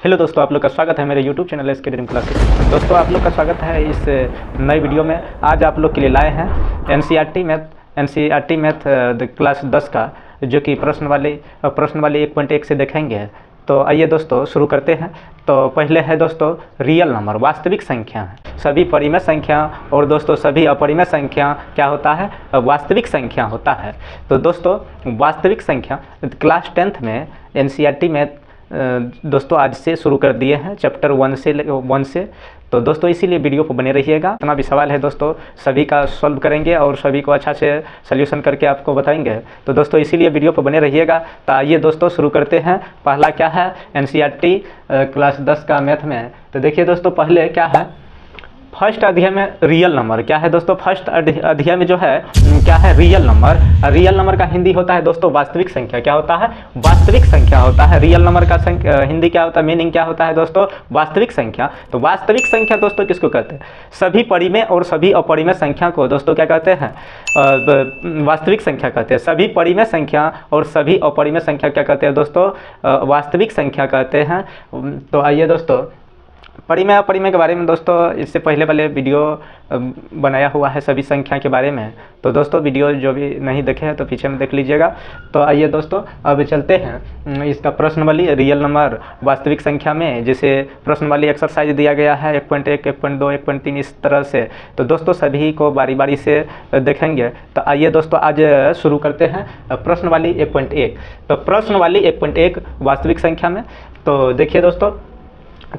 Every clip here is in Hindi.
हेलो दोस्तों, आप लोग का स्वागत है मेरे YouTube channel SK dream classes. दोस्तों, आप लोग का स्वागत है इस नई वीडियो में। आज आप लोग के लिए लाए हैं एनसीईआरटी मैथ क्लास 10 का, जो कि प्रश्न वाली 1.1 से देखेंगे। तो आइए दोस्तों शुरू करते हैं। तो पहले है दोस्तों रियल नंबर, वास्तविक संख्या। सभी परिमेय संख्या और दोस्तों सभी अपरिमेय संख्या क्या होता है? वास्तविक संख्या होता है। तो दोस्तों वास्तविक संख्या क्लास 10th में एनसीईआरटी में दोस्तों आज से शुरू कर दिए हैं, चैप्टर 1 से। तो दोस्तों इसीलिए वीडियो को बने रहिएगा। इतना भी सवाल है दोस्तों सभी का सॉल्व करेंगे और सभी को अच्छा से सॉल्यूशन करके आपको बताएंगे। तो दोस्तों इसीलिए वीडियो पर बने रहिएगा। तो आइए दोस्तों शुरू करते हैं। पहला क्या है एनसीईआरटी क्लास 10 का मैथ में। तो देखिए दोस्तों पहले क्या है, फर्स्ट अध्याय में रियल नंबर क्या है दोस्तों? फर्स्ट अध्याय में जो है क्या है? Real number. रियल नंबर का हिंदी होता है दोस्तों वास्तविक संख्या। क्या होता है? वास्तविक संख्या होता है। रियल नंबर का हिंदी क्या होता है? मीनिंग क्या होता है दोस्तों? वास्तविक संख्या। तो वास्तविक संख्या दोस्तों किसको कहते हैं? सभी परिमेय और सभी अपरिमेय संख्या को दोस्तों क्या कहते हैं? वास्तविक संख्या कहते हैं। सभी परिमेय संख्या और सभी अपरिमेय संख्या क्या कहते हैं दोस्तों? वास्तविक संख्या कहते हैं। तो आइए दोस्तों परिमेय अपरिमेय के बारे में दोस्तों इससे पहले वाले वीडियो बनाया हुआ है सभी संख्या के बारे में। तो दोस्तों वीडियो जो भी नहीं देखे हैं तो पीछे में देख लीजिएगा। तो आइए दोस्तों अब चलते हैं इसका प्रश्न वाली रियल नंबर वास्तविक संख्या में। जैसे प्रश्न वाली एक्सरसाइज दिया गया है 1.1, 1.2, 1.3 इस तरह से। तो दोस्तों सभी को बारी बारी से देखेंगे। तो आइए दोस्तों आज शुरू करते हैं प्रश्न वाली 1.1। तो प्रश्न वाली 1.1 वास्तविक संख्या में। तो देखिए दोस्तों,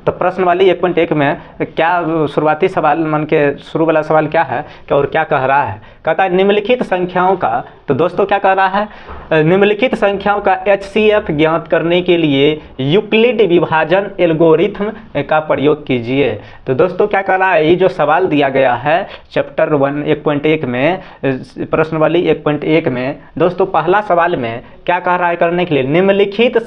तो प्रश्न वाली 1.1 में क्या शुरुआती सवाल मन के शुरू वाला सवाल क्या है कि और क्या कह रहा है? कहता है निम्नलिखित संख्याओं का। तो दोस्तों क्या कह रहा है? निम्नलिखित संख्याओं का HCF ज्ञात करने के लिए यूक्लिड विभाजन एल्गोरिथम का प्रयोग कीजिए। तो दोस्तों क्या कह रहा है? ये जो सवाल दिया गया है चैप्टर 1.1 में, प्रश्न वाली 1.1 में दोस्तों पहला सवाल में क्या कह रहा है करने के लिए? निम्नलिखित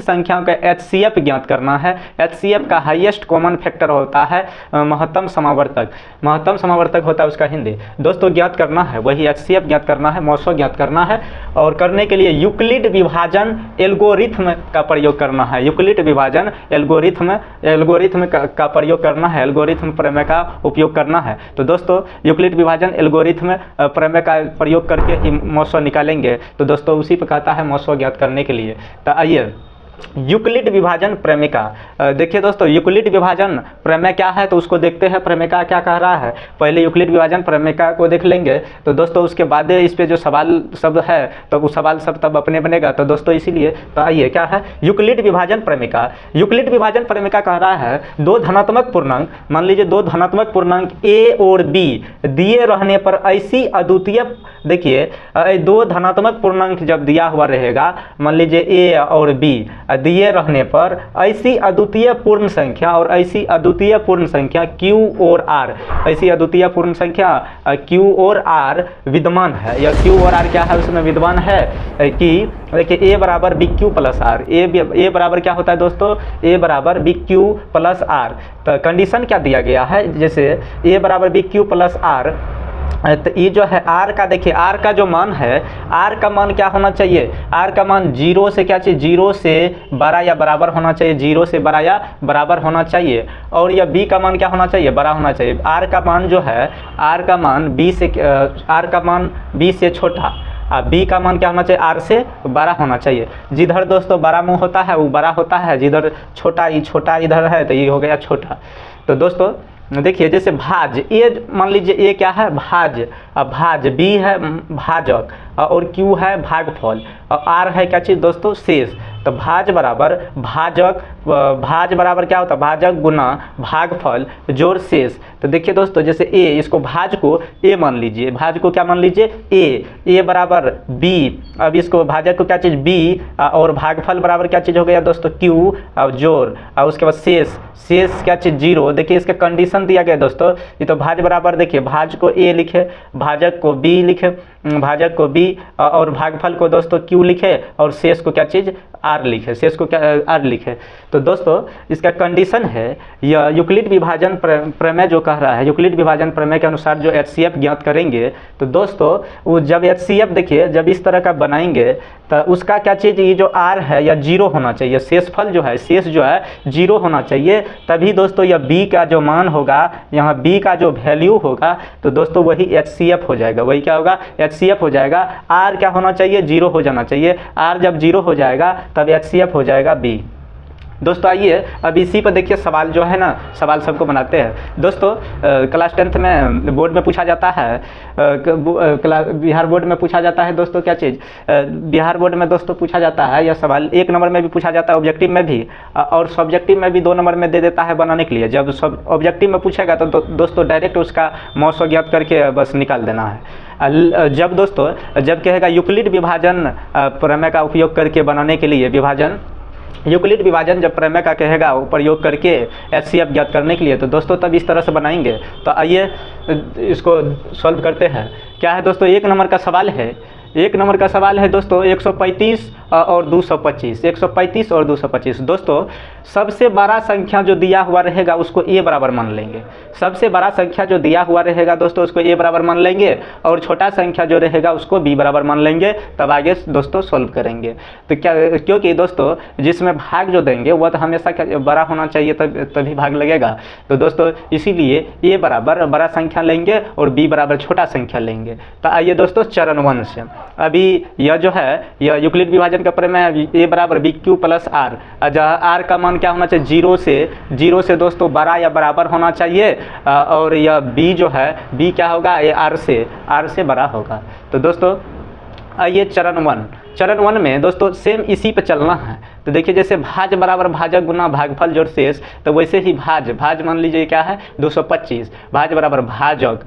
संख्याओं का HCF ज्ञात करना है। HCF का हाईएस्ट कॉमन फैक्टर होता है महत्तम समावर्तक होता है उसका हिंदी दोस्तों ज्ञात करना है। वही HCF ज्ञात करना है, मौसो ज्ञात करना है। और करने के लिए यूक्लिड विभाजन एल्गोरिथम का प्रयोग करना है। यूक्लिड विभाजन एल्गोरिथम का प्रयोग करना है। एल्गोरिथम प्रमेय का उपयोग करना है। तो दोस्तों यूक्लिड विभाजन एल्गोरिथम प्रमेय का प्रयोग करके ही मौसो निकालेंगे। तो दोस्तों उसी पर कहता है मौसो ज्ञात करने के लिए। तो आइए यूक्लिड विभाजन प्रमेय। देखिए दोस्तों यूक्लिड विभाजन प्रमेय क्या है तो उसको देखते हैं। प्रमेय क्या कह रहा है? पहले यूक्लिड विभाजन प्रमेय को देख लेंगे। तो दोस्तों उसके बाद इस पे जो सवाल शब्द है तो वो सवाल सब तब अपने बनेगा। तो दोस्तों इसीलिए तो आइए क्या है यूक्लिड विभाजन प्रमेय। यूक्लिड विभाजन प्रमेय कह रहा है दो धनात्मक पूर्णांक, मान लीजिए दो धनात्मक पूर्णांक A और B दिए रहने पर ऐसी अद्वितीय, देखिए दो धनात्मक पूर्णांक जब दिया हुआ रहेगा, मान लीजिए A और B दिए रहने पर ऐसी अद्वितीय पूर्ण संख्या और ऐसी अद्वितीय पूर्ण संख्या Q और R, ऐसी अद्वितीय पूर्ण संख्या Q और R विद्यमान है। या Q और R क्या है उसमें विद्यमान है कि देखिए A बराबर BQ प्लस R। A बराबर क्या होता है दोस्तों? A बराबर BQ प्लस R। तो कंडीशन क्या दिया गया है? जैसे A बराबर BQ प्लस R, तो ये जो है R का, देखिए R का जो मान है, R का मान क्या होना चाहिए? R का मान 0 से क्या चाहिए? 0 से बड़ा या बराबर होना चाहिए। 0 से बड़ा या बराबर होना चाहिए। और यह B का मान क्या होना चाहिए? बड़ा होना चाहिए। R का मान जो है, R का मान B से छोटा, B का मान क्या होना चाहिए? R से बड़ा होना चाहिए। जिधर दोस्तों बड़ा मुँह होता है वो बड़ा होता है, जिधर छोटा इधर है तो ये हो गया छोटा। तो दोस्तों देखिए जैसे भाज, ये मान लीजिए A क्या है? भाज, B है भाजक और Q है भागफल और R है क्या चीज़ दोस्तों? शेष। तो भाज बराबर क्या होता है? भाजक गुना भागफल जोड़ शेष। तो देखिए दोस्तों जैसे A, इसको भाज को A मान लीजिए, भाज को क्या मान लीजिए? A बराबर B। अब इसको भाजक को क्या चीज़? B और भागफल बराबर क्या चीज़ हो गया दोस्तों? Q और जोड़ और उसके बाद शेष क्या चीज़? 0। देखिए इसका कंडीशन दिया गया दोस्तों। ये तो भाज बराबर, देखिए भाज को A लिखे, भाजक को B लिखे, भाजक को B और भागफल को दोस्तों Q लिखे और शेष को क्या चीज़? R लिखे, शेष को क्या R लिखे। तो दोस्तों इसका कंडीशन है, यह यूक्लिड विभाजन प्रमेय जो कह कह रहा है यूक्लिड विभाजन प्रमेय के अनुसार जो HCF ज्ञात करेंगे, तो दोस्तों वो जब HCF देखिए जब इस तरह का बनाएंगे तो उसका क्या चीज़, ये जो R है या 0 होना चाहिए, शेषफल जो है शेष जो है 0 होना चाहिए, तभी दोस्तों यह B का जो मान होगा, यहाँ B का जो वैल्यू होगा, तो दोस्तों वही HCF हो जाएगा। वही क्या होगा, HCF हो जाएगा। R क्या होना चाहिए, 0 हो जाना चाहिए। R जब 0 हो जाएगा तब HCF हो जाएगा B। दोस्तों आइए अब इसी पर देखिए सवाल जो है ना, सवाल सबको बनाते हैं। दोस्तों क्लास 10th में बोर्ड में पूछा जाता है, बिहार बोर्ड में पूछा जाता है दोस्तों क्या चीज़, बिहार बोर्ड में दोस्तों पूछा जाता है यह सवाल 1 नंबर में भी पूछा जाता है, ऑब्जेक्टिव में भी, और सब्जेक्टिव में भी 2 नंबर में दे देता है बनाने के लिए। जब सब ऑब्जेक्टिव में पूछेगा तो दोस्तों डायरेक्ट उसका मौसम ज्ञात करके बस निकाल देना है। जब दोस्तों जब कहेगा यूक्लिड विभाजन प्रमेय का उपयोग करके बनाने के लिए, यूक्लिड विभाजन जब प्रमेय का कहेगा वो प्रयोग करके HCF ज्ञात करने के लिए, तो दोस्तों तब इस तरह से बनाएंगे। तो आइए इसको सॉल्व करते हैं। क्या है दोस्तों, 1 नंबर का सवाल है, 1 नंबर का सवाल है दोस्तों 135 और 225, 135 और 225। दोस्तों सबसे बड़ा संख्या जो दिया हुआ रहेगा उसको A बराबर मान लेंगे। सबसे बड़ा संख्या जो दिया हुआ रहेगा दोस्तों उसको A बराबर मान लेंगे, और छोटा संख्या जो रहेगा उसको B बराबर मान लेंगे। तब आगे दोस्तों सॉल्व करेंगे। तो क्या, क्योंकि दोस्तों जिसमें भाग जो देंगे वह तो हमेशा क्या बड़ा होना चाहिए, तभी भाग लगेगा। तो दोस्तों इसीलिए A बराबर बड़ा संख्या लेंगे और B बराबर छोटा संख्या लेंगे। तो आइए दोस्तों चरण 1 से, अभी यह जो है यह यूक्लिड विभाजन का प्रमेय A बराबर BQ प्लस R, जहाँ R का मान क्या होना चाहिए, 0 से दोस्तों बड़ा या बराबर होना चाहिए, और यह B जो है B क्या होगा, ये R से बड़ा होगा। तो दोस्तों आइए चरण 1 में दोस्तों सेम इसी पे चलना है। तो देखिए जैसे भाज बराबर भाजक गुना भागफल जोड़ शेष, तो वैसे ही भाज मान लीजिए क्या है 225, भाज बराबर भाजक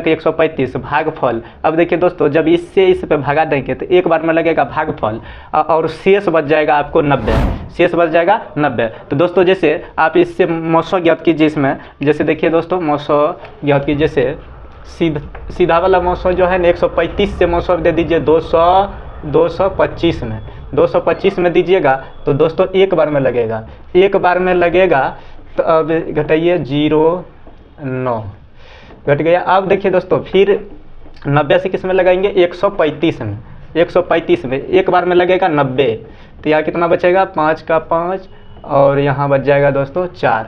135, भागफल। अब देखिए दोस्तों जब इससे इस पे भागा देंगे तो एक बार में लगेगा भागफल, और शेष बच जाएगा आपको 90, शेष बच जाएगा 90। तो दोस्तों जैसे आप इससे मौसम ज्ञात कीजिए, इसमें जैसे देखिए दोस्तों मौसम ज्ञात कीजिए, जैसे सीधा वाला मौसम जो है ना 135 से मौसम दे दीजिए 225 में, 225 में दीजिएगा तो दोस्तों एक बार में लगेगा, तो अब घटाइए 0.9 घट गया। अब देखिए दोस्तों फिर 90 से किस में लगाएंगे, 135 में एक बार में लगेगा 90। तो यहाँ कितना बचेगा, 5 का 5, और यहाँ बच जाएगा दोस्तों 4,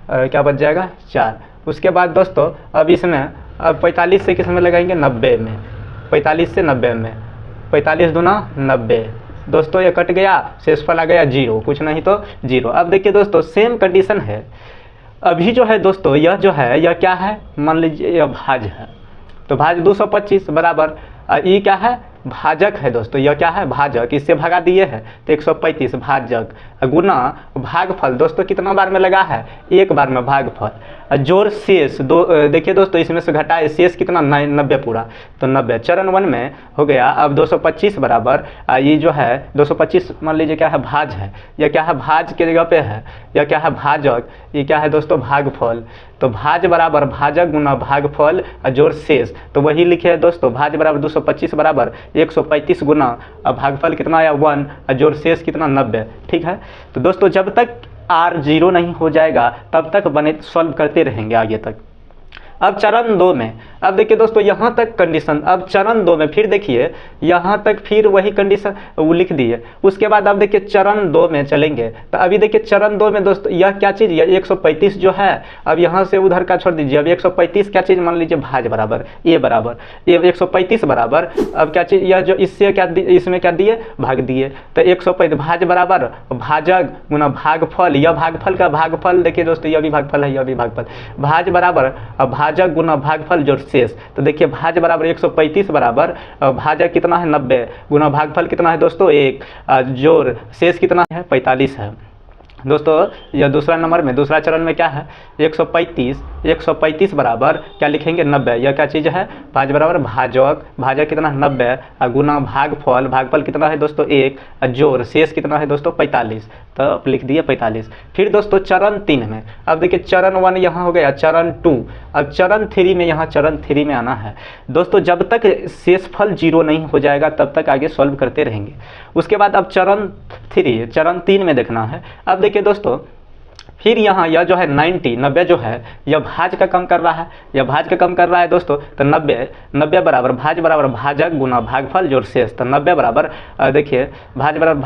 क्या बच जाएगा 4। उसके बाद दोस्तों अब इसमें अब 45 से किस में लगाएंगे, 90 में, 45 से 90 में, 45 दूना 90। दोस्तों ये कट गया, शेषफल आ गया 0, कुछ नहीं तो 0। अब देखिए दोस्तों सेम कंडीशन है। अभी जो है दोस्तों यह जो है यह क्या है, मान लीजिए यह भाज है, तो भाज 225 बराबर ये क्या है, भाजक है दोस्तों, यह क्या है भाजक, इससे भगा दिए है तो 135 भाजक गुना भागफल। दोस्तों कितना बार में लगा है, एक बार में भागफल, जोड़ शेष देखिए दोस्तों इसमें से घटाए शेष कितना 90 पूरा, तो 90 चरण 1 में हो गया। अब 225 बराबर ये जो है 225 मान लीजिए क्या है भाज है, यह क्या है भाज के जगह पे है, यह क्या है भाजक, ये क्या है दोस्तों भागफल। तो भाज बराबर भाजक गुना भागफल जोड़ शेष, तो वही लिखे है दोस्तों, भाज बराबर 225 बराबर 135 गुना भागफल कितना आया 1 जोड़ शेष कितना 90। ठीक है। तो दोस्तों जब तक R 0 नहीं हो जाएगा तब तक बने सॉल्व करते रहेंगे आगे तक। अब चरण 2 में, अब देखिए दोस्तों यहाँ तक कंडीशन, अब चरण 2 में फिर देखिए यहाँ तक फिर वही कंडीशन वो लिख दिए। उसके बाद अब देखिए चरण 2 में चलेंगे, तो अभी देखिए चरण 2 में दोस्तों यह क्या चीज़, यह 135 जो है, अब यहाँ से उधर का छोड़ दीजिए। अब 135 क्या चीज़ मान लीजिए भाज बराबर ये 135 बराबर, अब क्या चीज़ यह जो इससे क्या इसमें क्या दिए भाग दिए, तो 135 भाज बराबर भाजक गुना भागफल, यह भागफल का भागफल देखिए दोस्तों यह भी भागफल है, यह भी भागफल, भाज बराबर भाजक गुना भागफल जोड़ शेष। तो देखिए भाज बराबर 135 बराबर भाजक कितना है 90 गुना भागफल कितना है दोस्तों 1 जोड़ शेष कितना है 45 है। दोस्तों यह दूसरा नंबर में, दूसरा चरण में क्या है 135 बराबर क्या लिखेंगे 90, यह क्या चीज़ है भाज बराबर भाजक कितना 90 गुना भागफल कितना है दोस्तों 1 जोड़ शेष कितना है दोस्तों 45, तो अब लिख दिए 45। फिर दोस्तों चरण 3 में, अब देखिए चरण 1 यहाँ हो गया, चरण 2, अब चरण 3 में, यहाँ चरण 3 में आना है दोस्तों। जब तक शेषफल 0 नहीं हो जाएगा तब तक आगे सॉल्व करते रहेंगे। उसके बाद अब चरण 3 में देखना है। अब देखिए दोस्तों फिर यहाँ यह जो है 90 जो है यह भाज का कम कर रहा है, यह भाज का कम कर रहा है दोस्तों। तो 90 बराबर भाज बराबर भाजक गुना भागफल जोड़ शेष। तो 90 बराबर देखिए भाज बराबर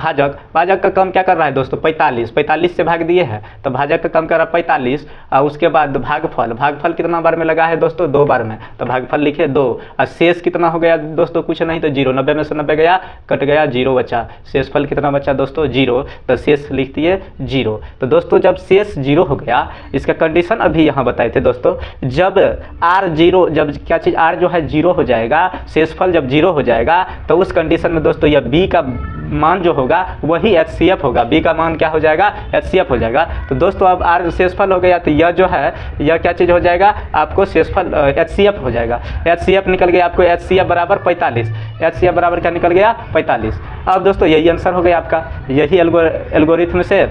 भाजक का कम क्या कर रहा है दोस्तों 45 से भाग दिए हैं तो भाजक का कम कर रहा है 45। और उसके बाद भागफल कितना बार में लगा है दोस्तों 2 बार में, तो भागफल लिखे 2। और शेष कितना हो गया दोस्तों कुछ नहीं तो 0, 90 में से 90 गया कट गया 0 बचा, शेषफल कितना बचा दोस्तों 0, तो शेष लिख दिए 0। तो दोस्तों जब शेष 0 हो गया, इसका कंडीशन अभी यहाँ बताए थे दोस्तों, जब r0 जब क्या चीज़ r जो है 0 हो जाएगा, शेषफल जब 0 हो जाएगा तो उस कंडीशन में दोस्तों यह b का मान जो होगा वही HCF होगा, b का मान क्या हो जाएगा HCF हो जाएगा। तो दोस्तों अब r शेषफल हो गया तो यह जो है यह क्या चीज़ हो जाएगा आपको शेषफल HCF हो जाएगा। HCF निकल गया आपको HCF बराबर 45, HCF बराबर क्या निकल गया 45। अब दोस्तों यही आंसर हो गया आपका, यही एल्गोरिथम से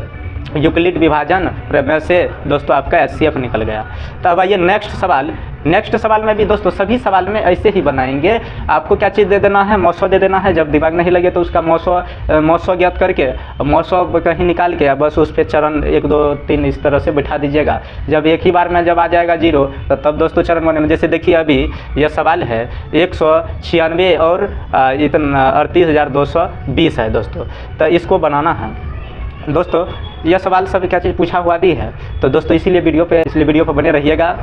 यूक्लिड विभाजन प्रमेय से दोस्तों आपका HCF निकल गया। तो अब आइए नेक्स्ट सवाल में भी दोस्तों सभी सवाल में ऐसे ही बनाएंगे। आपको क्या चीज़ दे देना है मौसो दे देना है, जब दिमाग नहीं लगे तो उसका मौसो ज्ञात करके मौसो कहीं निकाल के बस उस पर चरण 1 2 3 इस तरह से बैठा दीजिएगा। जब एक ही बार में जब आ जाएगा 0 तो तब दोस्तों चरण बने। जैसे देखिए अभी यह सवाल है 196 और इतना 38,220 है दोस्तों, तो इसको बनाना है दोस्तों। यह सवाल सब क्या चीज़ पूछा हुआ भी है तो दोस्तों इसलिए वीडियो पे बने रहिएगा।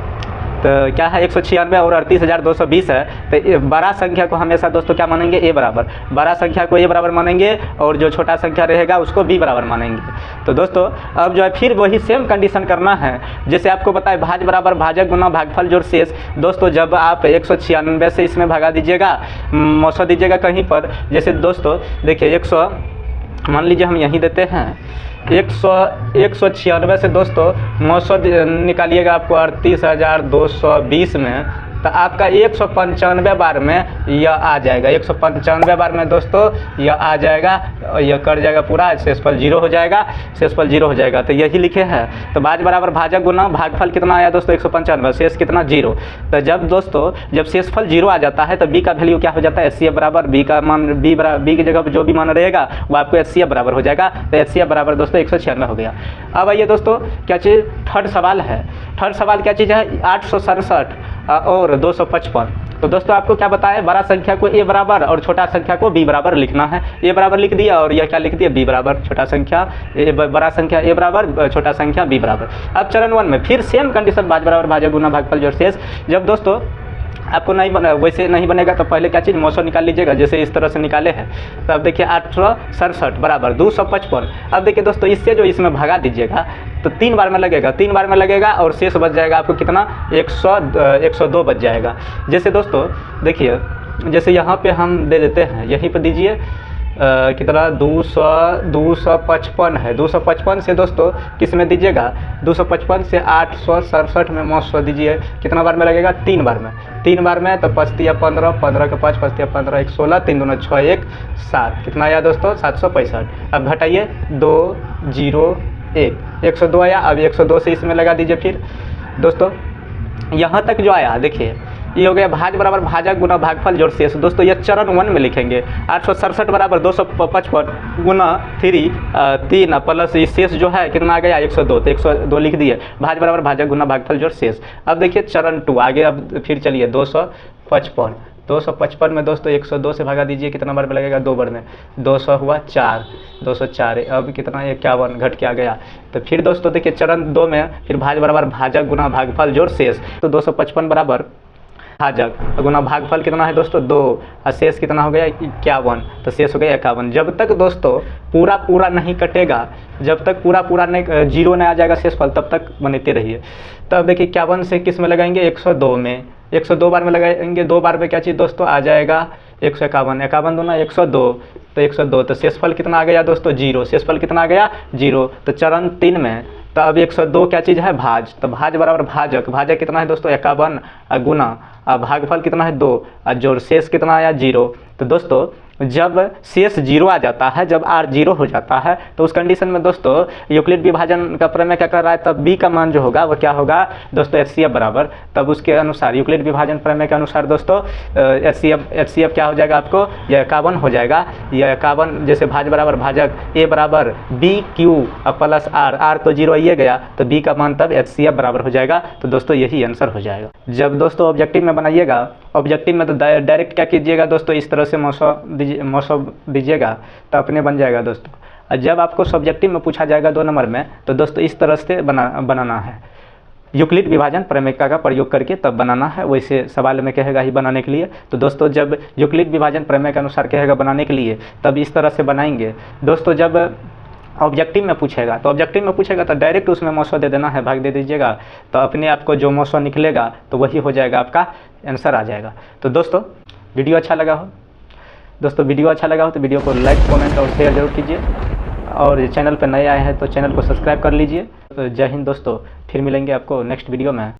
तो क्या है 196 और 38,220 है, तो बड़ा संख्या को हमेशा दोस्तों क्या मानेंगे a बराबर, बड़ा संख्या को a बराबर मानेंगे और जो छोटा संख्या रहेगा उसको b बराबर मानेंगे। तो दोस्तों अब जो है फिर वही सेम कंडीशन करना है जैसे आपको बताए भाज बराबर भाजक गुना भागफल जोड़ शेष। दोस्तों जब आप 196 से इसमें भगा दीजिएगा मौसो दीजिएगा कहीं पर, जैसे दोस्तों देखिए 100 मान लीजिए हम यहीं देते हैं 196 से दोस्तों 900 निकालिएगा आपको 38,220 में, तो आपका 195 बार में यह आ जाएगा, 195 बार में दोस्तों यह आ जाएगा, यह कट जाएगा पूरा, शेषफल 0 हो जाएगा, शेषफल 0 हो जाएगा। तो यही लिखे हैं। तो भाज बराबर भाजक गुना भागफल कितना आया दोस्तों 195, शेष कितना 0। तो जब दोस्तों जब शेषफल 0 आ जाता है तो b का वैल्यू क्या हो जाता है HCF बराबर b का मान b की जगह पर जो भी मान रहेगा वो आपको HCF बराबर हो जाएगा। तो HCF बराबर दोस्तों 196 हो गया। अब आइए दोस्तों क्या चीज़ थर्ड सवाल है, थर्ड सवाल क्या चीज़ है 867 और 255। तो दोस्तों आपको क्या बताया बड़ा संख्या को a बराबर और छोटा संख्या को b बराबर लिखना है। a बराबर लिख दिया और यह क्या लिख दिया b बराबर छोटा संख्या बड़ा संख्या a बराबर छोटा संख्या b बराबर। अब चरण 1 में फिर सेम कंडीशन भाज बराबर भाजक गुना भागफल जोड़ शेष। जब दोस्तों आपको नहीं बना वैसे नहीं बनेगा तो पहले क्या चीज़ मौसो निकाल लीजिएगा, जैसे इस तरह से निकाले हैं। तो अब देखिए 867 बराबर 255। अब देखिए दोस्तों इससे जो इसमें भगा दीजिएगा तो 3 बार में लगेगा और शेष बच जाएगा आपको कितना 102 बच जाएगा। जैसे दोस्तों देखिए जैसे यहाँ पे हम दे देते हैं, यहीं पर दीजिए कितना 255 है, 255 से दोस्तों किस में दीजिएगा 255 से 867 में मौसो दीजिए, कितना बार में लगेगा 3 बार में, 3 बार में। तो 5 तिया 15, 15 के 5 5 तिया 15, 1 16, 3 दूना 6 1 7, कितना आया दोस्तों 765। अब घटाइए 2 0 1, 102 आया। अब 102 से इसमें लगा दीजिए। फिर दोस्तों यहाँ तक जो आया देखिए ये हो गया भाज बराबर भाजक गुना भागफल जोड़ शेष। दोस्तों यह चरण 1 में लिखेंगे 867 बराबर 255 गुना 3 प्लस शेष जो है कितना आ गया 102, तो 102 लिख दिए भाज बराबर भाजक गुना भागफल जोड़ शेष। अब देखिए चरण 2 आगे। अब फिर चलिए 255 में दोस्तों 102 से भगा दीजिए, कितना बार में लगेगा 2 बार में, 200 हुआ 4, 204। अब कितना 51 घट के आ गया। तो फिर दोस्तों देखिए चरण 2 में फिर भाज बराबर भाजक गुना भागफल जोड़ शेष। तो 255 बराबर भाजक गुना भागफल कितना है दोस्तों 2 और शेष कितना हो गया 51, तो शेष हो गया 51। जब तक दोस्तों पूरा नहीं कटेगा, जब तक पूरा नहीं 0 नहीं आ जाएगा शेषफल तब तक बनाते रहिए। तब देखिए 51 से किस में लगाएंगे 102 में, 102 बार में लगाएंगे, 2 बार में क्या चीज़ दोस्तों आ जाएगा 151, 51 दूना 102, तो 102। तो शेषफल कितना आ गया दोस्तों 0, शेषफल कितना आ गया 0। तो चरण 3 में तो अब 102 क्या चीज़ है भाज, तो भाज बराबर भाजक कितना है दोस्तों 51 गुना भागफल कितना है 2 और जोड़ शेष कितना आया 0। तो दोस्तों जब शेष जीरो आ जाता है, जब r जीरो हो जाता है, तो उस कंडीशन में दोस्तों यूक्लिड विभाजन का प्रमेय क्या कर रहा है, तब b का मान जो होगा वो क्या होगा दोस्तों HCF बराबर, तब उसके अनुसार यूक्लिड विभाजन प्रमेय के अनुसार दोस्तों HCF क्या हो जाएगा आपको, यह 51 हो जाएगा। यह 51 जैसे भाज्य बराबर भाजक a बराबर b q प्लस r तो जीरो आइए गया, तो b का मान तब HCF बराबर हो जाएगा। तो दोस्तों यही आंसर हो जाएगा। जब दोस्तों ऑब्जेक्टिव में बनाइएगा, ऑब्जेक्टिव में तो डायरेक्ट क्या कीजिएगा दोस्तों, इस तरह से मौसो दीजिएगा तो अपने बन जाएगा दोस्तों। और जब आपको सब्जेक्टिव में पूछा जाएगा 2 नंबर में, तो दोस्तों इस तरह से बनाना है, यूक्लिड विभाजन प्रमेयिका का प्रयोग करके तब बनाना है। वैसे सवाल में कहेगा ही बनाने के लिए। तो दोस्तों जब यूक्लिड विभाजन प्रमेय के अनुसार कहेगा बनाने के लिए, तब इस तरह से बनाएंगे दोस्तों। जब ऑब्जेक्टिव में पूछेगा तो डायरेक्ट उसमें मौसो दे देना है, भाग दे दीजिएगा, तो अपने आप को जो मौसो निकलेगा तो वही हो जाएगा, आपका आंसर आ जाएगा। तो दोस्तों वीडियो अच्छा लगा हो तो वीडियो को लाइक, कमेंट और शेयर जरूर कीजिए, और चैनल पर नए आए हैं तो चैनल को सब्सक्राइब कर लीजिए। तो जय हिंद दोस्तों, फिर मिलेंगे आपको नेक्स्ट वीडियो में।